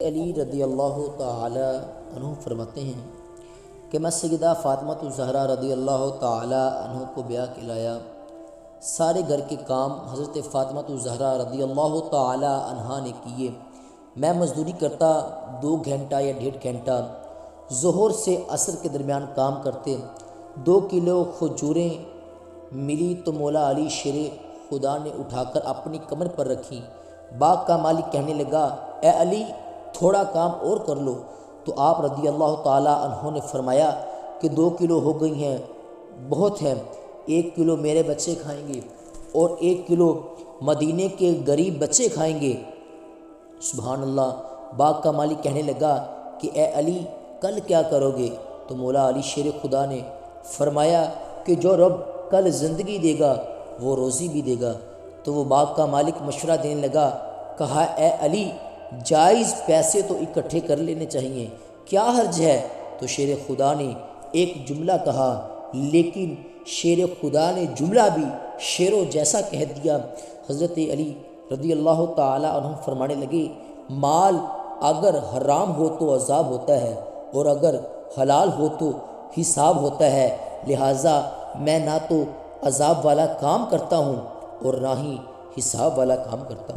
علی رضی اللہ تعالی عنہ فرماتے ہیں کہ میں سیدہ فاطمہ الزہرا رضی اللہ تعالی عنہ کو بیاہ کے لایا۔ سارے گھر کے کام حضرت فاطمہ الزہرا رضی اللہ تعالی عنہا نے کیے۔ میں مزدوری کرتا 2 گھنٹہ یا 1.5 گھنٹہ، ظہر سے عصر کے درمیان کام کرتے۔ 2 کلو کھجوریں ملی تو مولا علی شیر خدا نے اٹھا کر اپنی کمر پر رکھی۔ باغ کا مالک کہنے لگا، اے علی تھوڑا کام اور کر لو، تو آپ رضی اللہ تعالیٰ عنہ نے فرمایا کہ 2 کلو ہو گئی ہیں، بہت ہیں، 1 کلو میرے بچے کھائیں گے اور 1 کلو مدینے کے غریب بچے کھائیں گے۔ سبحان اللہ۔ باغ کا مالک کہنے لگا کہ اے علی کل کیا کرو گے؟ تو مولا علی شیر خدا نے فرمایا کہ جو رب کل زندگی دے گا وہ روزی بھی دے گا۔ تو وہ باغ کا مالک مشورہ دینے لگا، کہا اے علی جائز پیسے تو اکٹھے کر لینے چاہیے، کیا حرج ہے؟ تو شیر خدا نے ایک جملہ کہا، لیکن شیر خدا نے جملہ بھی شیروں جیسا کہہ دیا۔ حضرت علی رضی اللہ تعالی عنہ فرمانے لگے، مال اگر حرام ہو تو عذاب ہوتا ہے اور اگر حلال ہو تو حساب ہوتا ہے، لہٰذا میں نہ تو عذاب والا کام کرتا ہوں اور نہ ہی حساب والا کام کرتا ہوں۔